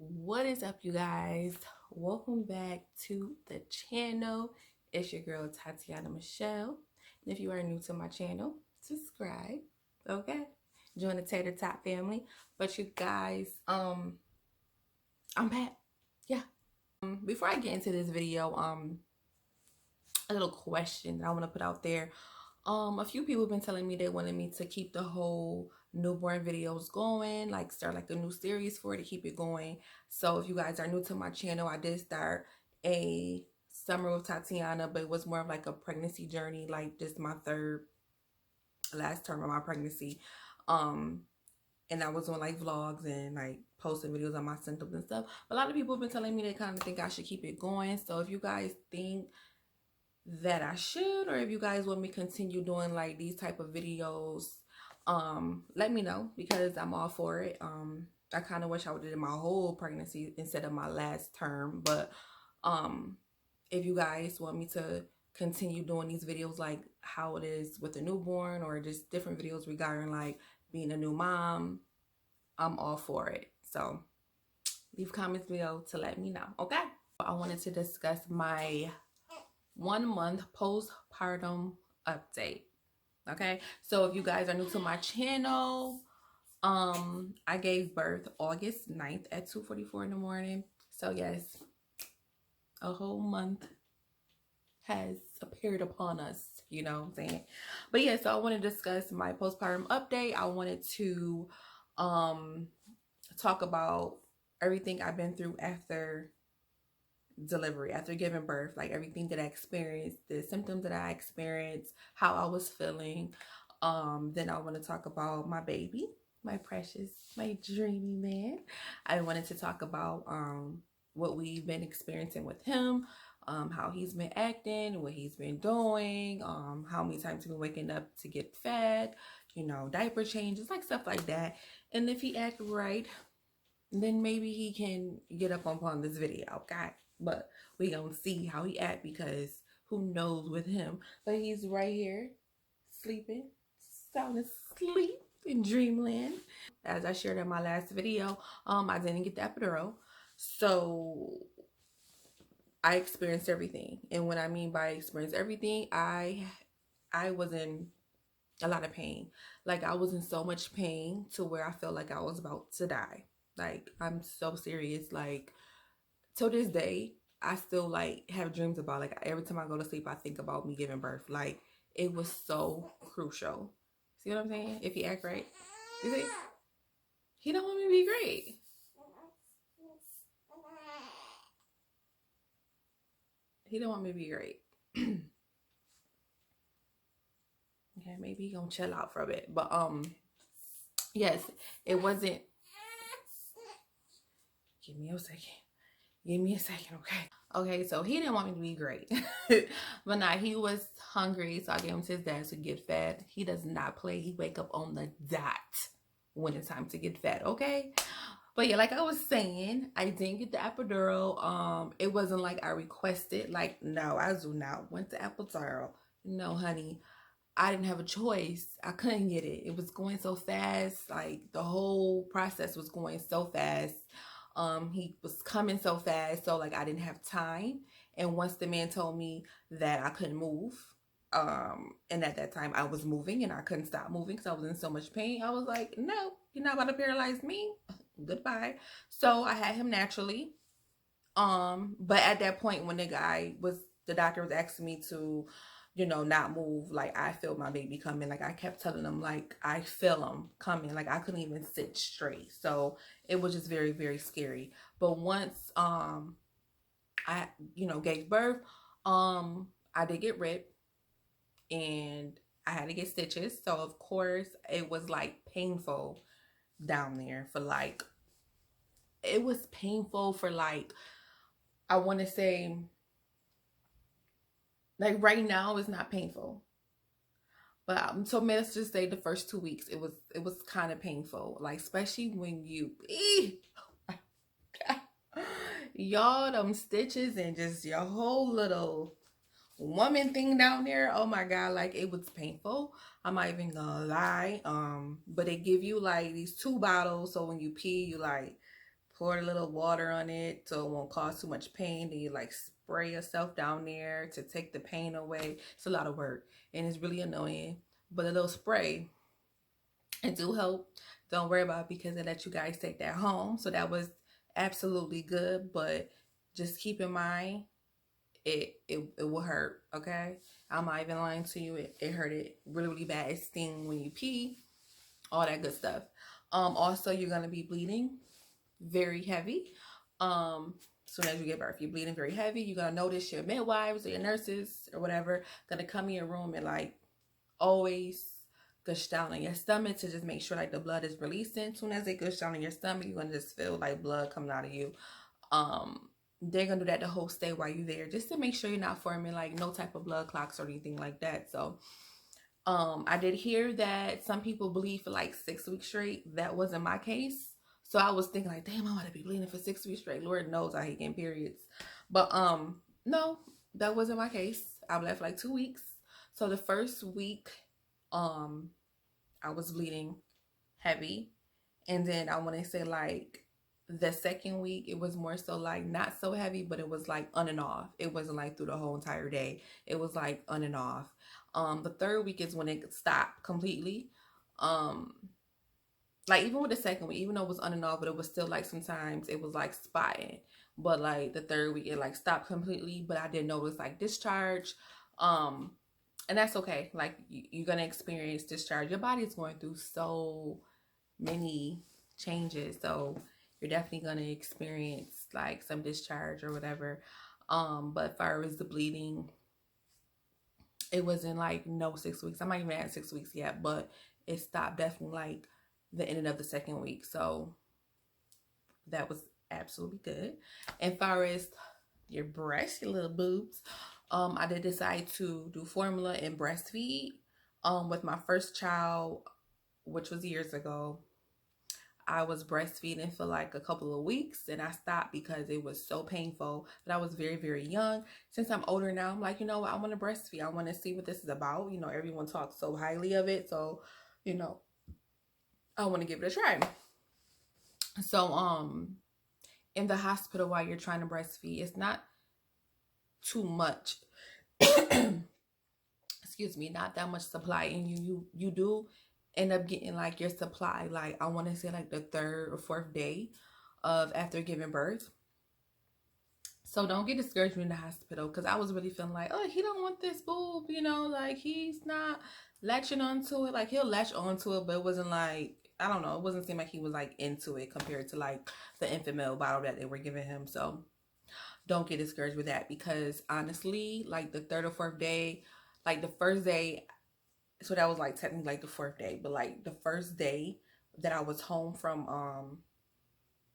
What is up, you guys? Welcome back to the channel. It's your girl Tatiana Michelle. And if you are new to my channel, subscribe. Okay? Join the Tater Tot family. But you guys, I'm back. Yeah. Before I get into this video, a little question that I want to put out there. A few people have been telling me they wanted me to keep the whole newborn videos going, like start like a new series for it to keep it going. So if you guys are new to my channel, I did start a summer with Tatiana, but it was more of like a pregnancy journey, like this my last term of my pregnancy. And I was doing like vlogs and like posting videos on my symptoms and stuff. But a lot of people have been telling me they kind of think I should keep it going. So if you guys think that I should, or if you guys want me to continue doing like these type of videos, let me know, because I'm all for it. I kind of wish I would have did my whole pregnancy instead of my last term, but if you guys want me to continue doing these videos like how it is with a newborn, or just different videos regarding like being a new mom, I'm all for it. So leave comments below to let me know. Okay, I wanted to discuss my 1 month postpartum update. Okay, so if you guys are new to my channel, I gave birth August 9th at 2:44 in the morning. So yes, a whole month has appeared upon us, you know what I'm saying? But yeah, so I want to discuss my postpartum update. I wanted to talk about everything I've been through after delivery, after giving birth, like everything that I experienced, the symptoms that I experienced, how I was feeling. Then I want to talk about my baby, my precious, my dreamy man. I wanted to talk about what we've been experiencing with him, how he's been acting, what he's been doing, how many times he's been waking up to get fed, you know, diaper changes, like stuff like that. And if he act right, then maybe he can get up upon this video, okay? But we gonna see how he act, because who knows with him. But he's right here, sleeping, sound asleep in dreamland. As I shared in my last video, I didn't get the epidural. So I experienced everything. And what I mean by experience everything, I was in a lot of pain. Like I was in so much pain to where I felt like I was about to die. Like I'm so serious. Like till this day, I still like have dreams about, like every time I go to sleep, I think about me giving birth. Like it was so crucial. See what I'm saying? If he act right, you see, he don't want me to be great. He don't want me to be great. Okay, maybe he gonna chill out for a bit. But yes, it wasn't. Give me a second. Give me a second, okay? Okay, so he didn't want me to be great. But nah, he was hungry, so I gave him to his dad to get fed. He does not play. He wake up on the dot when it's time to get fed, okay? But yeah, like I was saying, I didn't get the epidural. It wasn't like I requested. Like, no, I do not want the epidural. No, honey. I didn't have a choice. I couldn't get it. It was going so fast. Like the whole process was going so fast. He was coming so fast, so like I didn't have time. And once the man told me that I couldn't move, and at that time I was moving and I couldn't stop moving because I was in so much pain, I was like, no, you're not about to paralyze me. Goodbye. So I had him naturally. But at that point when the doctor was asking me to, you know, not move, like I felt my baby coming. Like I kept telling him, like I feel him coming. Like I couldn't even sit straight. So it was just very, very scary. But once I, you know, gave birth, I did get ripped and I had to get stitches. So of course it was like painful down there for like, it was painful for like, I want to say, like right now it's not painful, but so let's just say the first 2 weeks it was kind of painful, like especially when you y'all, them stitches and just your whole little woman thing down there. Oh my god, like it was painful. I'm not even gonna lie. But they give you like these 2 bottles, so when you pee, you like pour a little water on it so it won't cause too much pain. Then you like spray yourself down there to take the pain away. It's a lot of work and it's really annoying. But a little spray, it do help. Don't worry about it because they let you guys take that home. So that was absolutely good. But just keep in mind it will hurt, okay? I'm not even lying to you. It hurt it really, really bad. It sting when you pee, all that good stuff. Also you're gonna be bleeding very heavy. As soon as you give birth, you're bleeding very heavy. You're gonna notice your midwives or your nurses or whatever gonna come in your room and like always gush down on your stomach to just make sure like the blood is releasing. As soon as they gush down on your stomach, you're gonna just feel like blood coming out of you. They're gonna do that the whole stay while you're there, just to make sure you're not forming like no type of blood clots or anything like that. So I did hear that some people bleed for like 6 weeks straight. That wasn't my case. So I was thinking like, damn, I'm gonna be bleeding for 6 weeks straight. Lord knows I hate getting periods. But no, that wasn't my case. I bled for like 2 weeks. So the first week, I was bleeding heavy. And then I want to say like the second week, it was more so like not so heavy, but it was like on and off. It wasn't like through the whole entire day. It was like on and off. The third week is when it stopped completely. Like even with the second week, even though it was on and off, but it was still like sometimes it was like spotting. But like the third week, it like stopped completely. But I did notice like discharge. And that's okay. Like you're gonna experience discharge. Your body is going through so many changes, so you're definitely gonna experience like some discharge or whatever. But as far as the bleeding, it wasn't like no 6 weeks. I'm not even at 6 weeks yet, but it stopped definitely like the end of the second week. So that was absolutely good. And as far as your breasts, your little boobs, I did decide to do formula and breastfeed. With my first child, which was years ago, I was breastfeeding for like a couple of weeks and I stopped because it was so painful. But I was very, very young. Since I'm older now, I'm like, you know what? I want to breastfeed. I want to see what this is about. You know, everyone talks so highly of it. So, you know, I want to give it a try. So, in the hospital while you're trying to breastfeed, it's not too much. Excuse me, not that much supply in you. You do end up getting like your supply, like I want to say like the third or fourth day of after giving birth. So don't get discouraged in the hospital, because I was really feeling like, oh, he don't want this boob, you know, like he's not latching onto it. Like he'll latch onto it, but it wasn't like, I don't know, it wasn't seem like he was like into it compared to like the infant milk bottle that they were giving him. So don't get discouraged with that, because honestly, like the third or fourth day, like the first day, so that was like technically like the fourth day, but like the first day that I was home from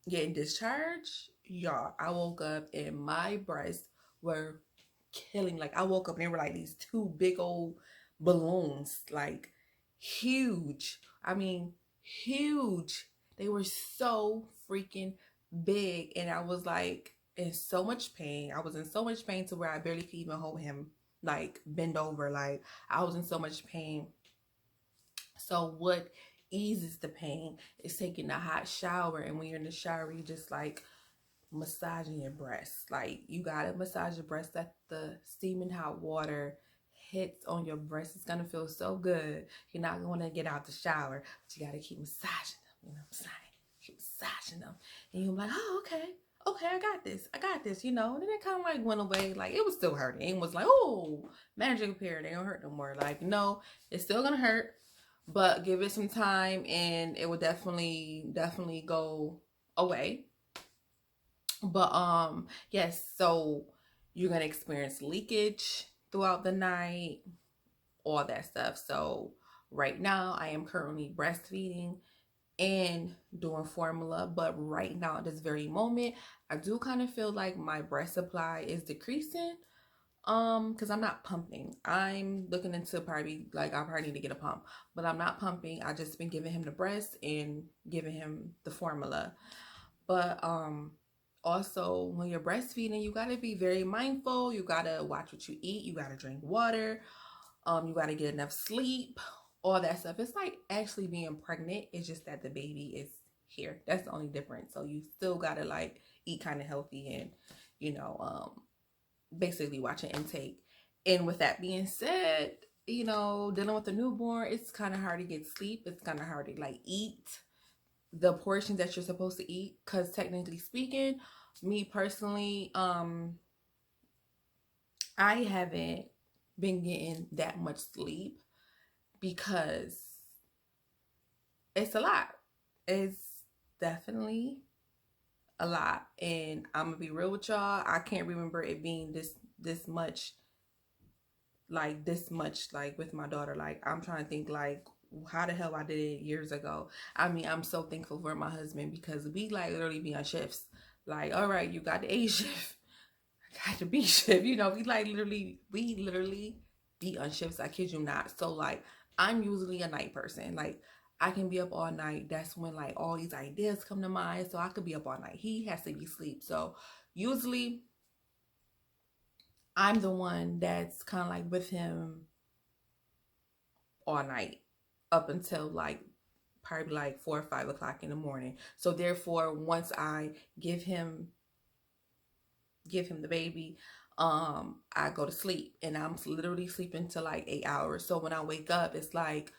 getting discharged, y'all, I woke up and my breasts were killing. Like I woke up and they were like these two big old balloons, like huge. I mean, huge. They were so freaking big, and I was like in so much pain. I was in so much pain to where I barely could even hold him, like bend over. Like I was in so much pain. So what eases the pain is taking a hot shower, and when you're in the shower, you just like massaging your breasts. Like you gotta massage your breasts. That the steaming hot water hits on your breasts. It's gonna feel so good. You're not gonna get out the shower, but you gotta keep massaging them. You know what I'm saying? Keep massaging them, and you're like, oh, okay, I got this, you know. And then it kind of like went away. Like it was still hurting. It was like, oh, magic pill, they don't hurt no more. Like no, it's still gonna hurt, but give it some time, and it will definitely go away. But yes, so you're gonna experience leakage throughout the night, all that stuff. So right now I am currently breastfeeding and doing formula, but right now at this very moment I do kind of feel like my breast supply is decreasing, because I'm not pumping. I'm looking into probably like I probably need to get a pump, but I'm not pumping. I just been giving him the breast and giving him the formula. But also when you're breastfeeding, you got to be very mindful. You got to watch what you eat. You got to drink water. You got to get enough sleep, all that stuff. It's like actually being pregnant. It's just that the baby is here. That's the only difference. So you still gotta like eat kind of healthy and, basically watch an intake. And with that being said, dealing with a newborn, it's kind of hard to get sleep. It's kind of hard to like eat the portions that you're supposed to eat, because technically speaking, me personally, I haven't been getting that much sleep because it's a lot. It's definitely a lot, and I'm gonna be real with y'all. I can't remember it being this much, like with my daughter. Like, I'm trying to think like how the hell I did it years ago. I mean, I'm so thankful for my husband, because we like literally be on shifts. Like, all right, you got the A shift, I got the B shift. We literally be on shifts. I kid you not. So like, I'm usually a night person. Like, I can be up all night. That's when like all these ideas come to mind. So I could be up all night. He has to be asleep. So usually I'm the one that's kind of like with him all night up until like probably like 4 or 5 o'clock in the morning. So therefore, once I give him the baby, I go to sleep, and I'm literally sleeping to like 8 hours. So when I wake up, it's like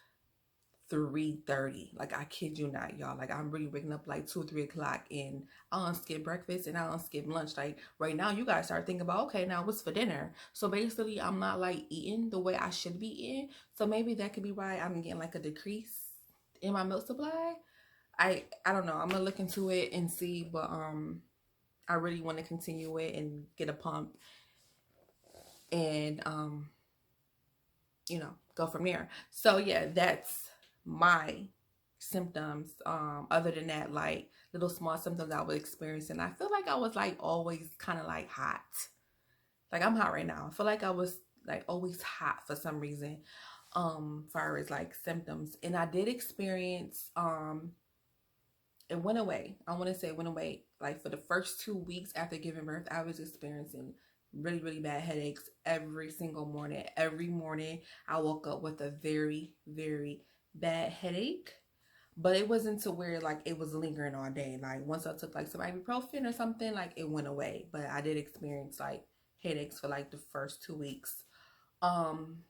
3:30. Like, I kid you not, y'all. Like, I'm really waking up like 2 or 3 o'clock, and I don't skip breakfast and I don't skip lunch. Like, right now, you guys start thinking about, okay, now what's for dinner? So basically, I'm not like eating the way I should be eating. So maybe that could be why I'm getting like a decrease in my milk supply. I don't know. I'm gonna look into it and see, but I really want to continue it and get a pump, and go from there. So yeah, that's my symptoms. Other than that, like little small symptoms I was experiencing, I feel like I was like always kind of like hot. Like, I'm hot right now. I feel like I was like always hot for some reason. Far as like symptoms, and I did experience it went away. I want to say it went away. Like, for the first 2 weeks after giving birth, I was experiencing really, really bad headaches every single morning. Every morning, I woke up with a very, very bad headache. But it wasn't to where like it was lingering all day. Like, once I took like some ibuprofen or something, like it went away. But I did experience like headaches for like the first 2 weeks. Um,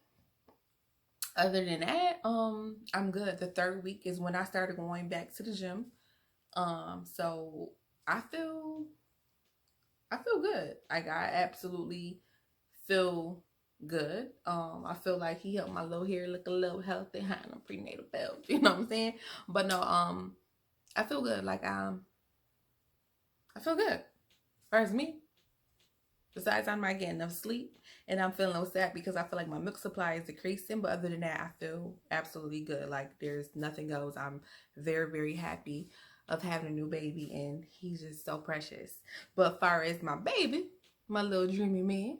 Other than that, I'm good. The third week is when I started going back to the gym. So I feel good. Like, I absolutely feel good. I feel like he helped my little hair look a little healthy behind a prenatal belt. You know what I'm saying? But no, I feel good. Like, I feel good. As far as me, besides I'm not getting enough sleep, and I'm feeling a little sad because I feel like my milk supply is decreasing. But other than that, I feel absolutely good. Like, there's nothing else. I'm very, very happy of having a new baby, and he's just so precious. But as far as my baby, my little dreamy man,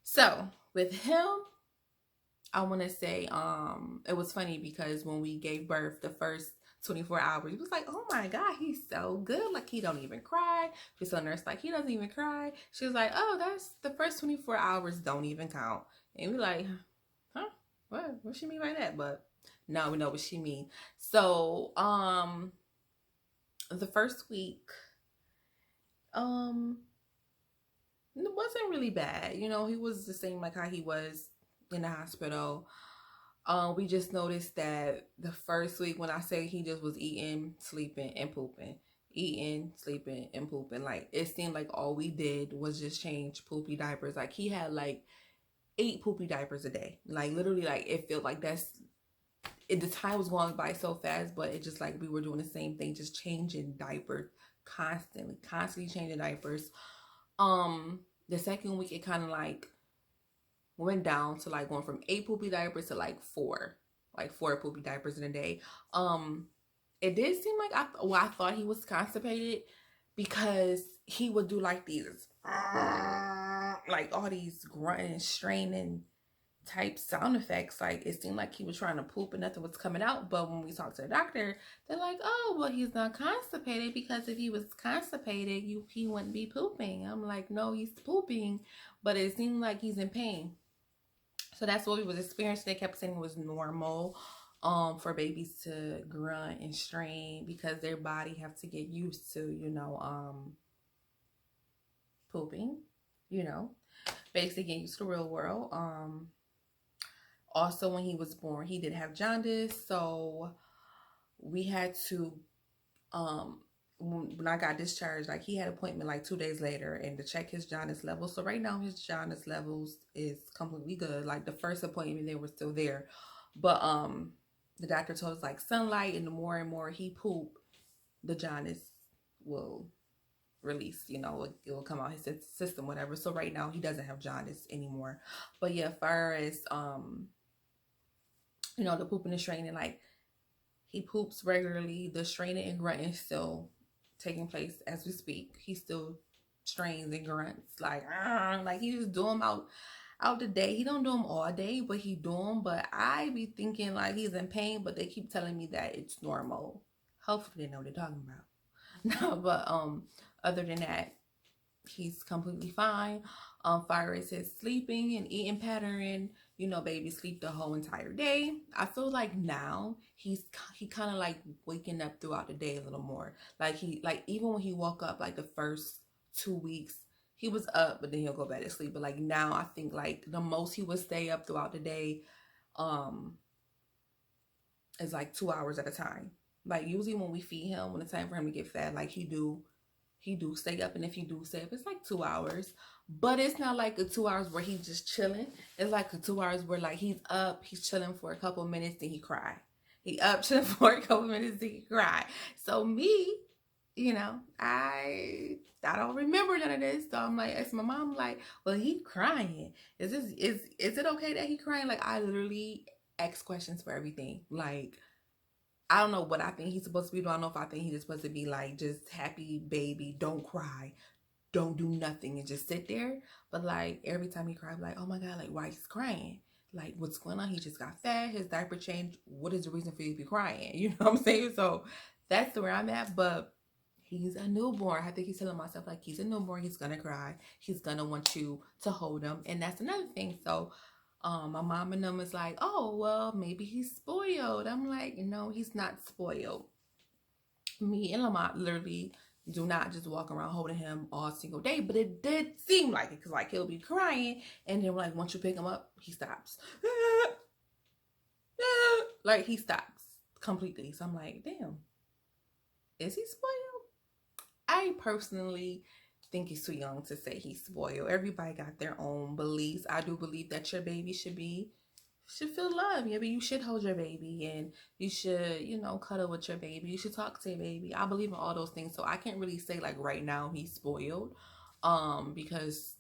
so with him, I want to say, it was funny because when we gave birth, the first 24 hours, it was like, oh my God, he's so good. Like, he don't even cry. We saw nurse like, he doesn't even cry. She was like, oh, that's the first 24 hours don't even count. And we like, huh? What she mean by that? But now we know what she mean. So, the first week, it wasn't really bad. He was the same like how he was in the hospital. We just noticed that the first week, when I say he just was eating, sleeping, and pooping, eating, sleeping, and pooping. Like, it seemed like all we did was just change poopy diapers. Like, he had like 8 poopy diapers a day. Like, literally, like, it felt like the time was going by so fast, but it just like we were doing the same thing, just changing diapers constantly changing diapers. The second week, it kind of like went down to like going from 8 poopy diapers to like 4 poopy diapers in a day. It did seem like I thought he was constipated, because he would do like these like all these grunting, straining type sound effects. Like, it seemed like he was trying to poop and nothing was coming out. But when we talked to the doctor, they're like, oh, well, he's not constipated, because if he was constipated, he wouldn't be pooping. I'm like, no, he's pooping, but it seemed like he's in pain. So that's what we was experiencing. They kept saying it was normal. for babies to grunt and strain because their body have to get used to, pooping, you know, basically getting used to the real world. Also, when he was born, he did have jaundice, so we had to when I got discharged, like he had an appointment like 2 days later and to check his jaundice levels. So right now his jaundice levels is completely good. Like the first appointment they were still there. But the doctor told us like sunlight and the more and more he poop, the jaundice will release, it will come out his system, whatever. So right now he doesn't have jaundice anymore. But yeah, as far as the pooping and straining, like he poops regularly. The straining and grunting is still taking place as we speak. He still strains and grunts like he just do them out the day. He don't do them all day, but he do them. But I be thinking like he's in pain, but they keep telling me that it's normal. Hopefully they know what they're talking about. No, but other than that, he's completely fine. Far as his sleeping and eating pattern, baby sleep the whole entire day. I feel like now he kind of like waking up throughout the day a little more. Like even when he woke up like the first 2 weeks, he was up, but then he'll go back to sleep. But like now, I think like the most he would stay up throughout the day, is like 2 hours at a time. Like usually when we feed him, when it's time for him to get fed, like he do stay up, and if he do stay up, it's like 2 hours. But it's not like a 2 hours where he's just chilling. It's like a 2 hours where like he's up, he's chilling for a couple minutes, then he cry. He up chilling for a couple minutes, then he cry. So me, I don't remember none of this. So I'm like, ask my mom, like, well, he crying. Is it okay that he crying? Like I literally ask questions for everything. Like I don't know what I think he's supposed to be. I don't know if I think he's supposed to be like just happy baby, don't cry, don't do nothing, and just sit there. But like every time he cried, like, oh my God, like why he's crying? Like what's going on? He just got fed, his diaper changed. What is the reason for you to be crying? You know what I'm saying? So that's where I'm at. But he's a newborn. I think he's telling myself like he's a newborn. He's gonna cry. He's gonna want you to hold him, and that's another thing. So my mom and them is like, oh, well, maybe he's spoiled. I'm like, no, he's not spoiled. Me and Lamont literally do not just walk around holding him all single day, but it did seem like it, because like he'll be crying, and then like once you pick him up, he stops. Like he stops completely. So I'm like, damn, is he spoiled? I personally think he's too young to say he's spoiled. Everybody got their own beliefs. I do believe that your baby should feel love. Maybe you should hold your baby, and you should, cuddle with your baby. You should talk to your baby. I believe in all those things. So I can't really say like right now he's spoiled, because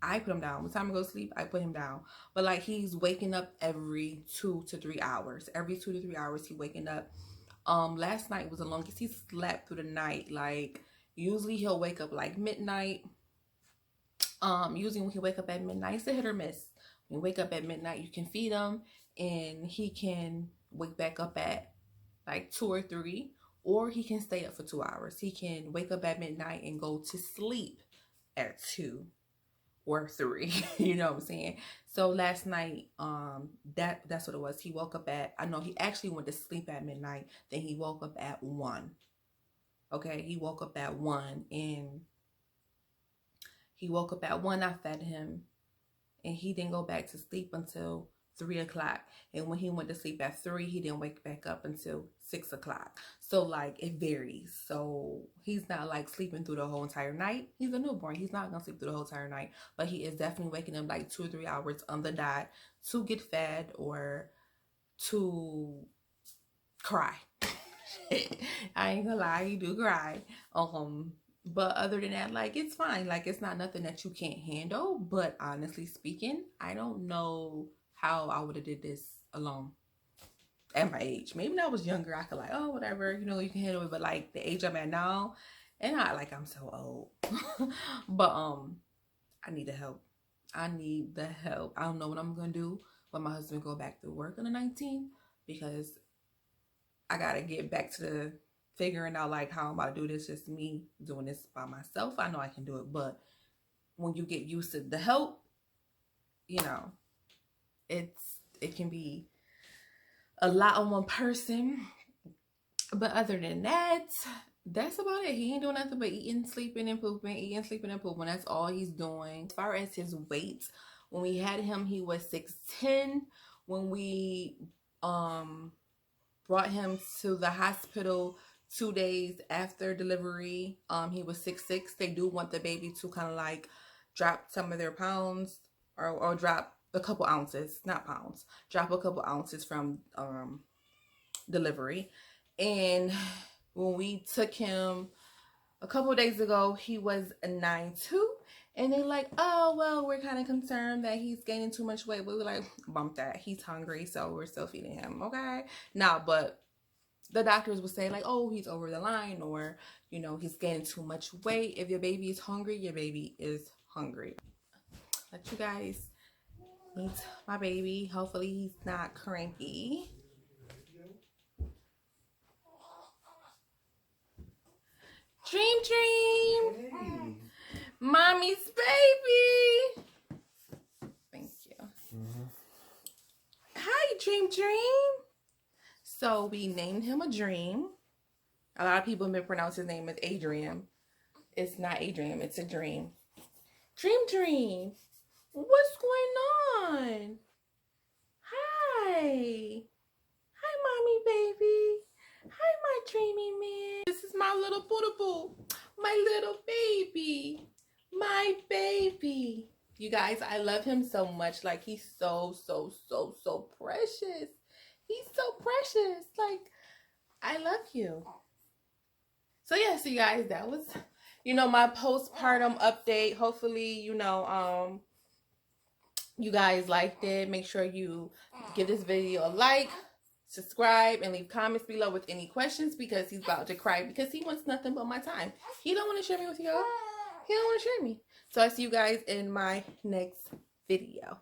I put him down. When time to go to sleep, I put him down. But like he's waking up every 2 to 3 hours. Every 2 to 3 hours he waking up. Last night was the longest he slept through the night. Like usually he'll wake up like midnight. Usually when he wake up at midnight, it's a hit or miss. When you wake up at midnight, you can feed him, and he can wake back up at like 2 or 3, or he can stay up for 2 hours. He can wake up at midnight and go to sleep at 2 or 3. You know what I'm saying? So last night, that's what it was. He woke up he actually went to sleep at midnight. Then he woke up at 1. Okay, he woke up at 1, and I fed him, and he didn't go back to sleep until 3 o'clock. And when he went to sleep at 3, he didn't wake back up until 6 o'clock. So like it varies. So he's not like sleeping through the whole entire night. He's a newborn. He's not gonna sleep through the whole entire night, but he is definitely waking up like 2 or 3 hours on the dot to get fed or to cry. I ain't gonna lie, he do cry. But other than that, like it's fine. Like it's not nothing that you can't handle. But honestly speaking, I don't know how I would have did this alone at my age. Maybe when I was younger, I could like, oh, whatever, you can handle it. But like the age I'm at now, and not like I'm so old. But I need the help. I don't know what I'm gonna do when my husband go back to work on the 19th, because I gotta get back to the figuring out like how I'm about to do this. Just me doing this by myself. I know I can do it, but when you get used to the help, it can be a lot on one person. But other than that, that's about it. He ain't doing nothing but eating, sleeping, and pooping, eating, sleeping, and pooping. That's all he's doing. As far as his weight, when we had him, he was 6'10". When we brought him to the hospital 2 days after delivery, he was 6'6". They do want the baby to kind of like drop some of their pounds, or drop a couple ounces, not pounds, drop a couple ounces from delivery. And when we took him a couple of days ago, he was a 9'2". And they're like, oh, well, we're kind of concerned that he's gaining too much weight. But we were like, bump that. He's hungry, so we're still feeding him, okay? Nah, but the doctors would say like, oh, he's over the line, or, you know, he's gaining too much weight. If your baby is hungry, your baby is hungry. Let you guys meet my baby. Hopefully he's not cranky. Dream, dream. Hey. Mommy's baby. Thank you. Hi, Dream, dream. So we named him a Dream. A lot of people have been pronouncing his name as Adrian. It's not Adrian, it's a Dream. Dream, dream. What's going on? Hi. Hi, mommy baby. Hi, my dreamy man. This is my little boo-boo. My little baby. My baby. You guys, I love him so much. Like, he's so precious. He's so precious. Like, I love you. So yeah, so you guys, that was, you know, my postpartum update. Hopefully, you know, you guys liked it. Make sure you give this video a like, subscribe, and leave comments below with any questions, because he's about to cry because he wants nothing but my time. He don't want to share me with y'all. He don't want to share me. So I see you guys in my next video.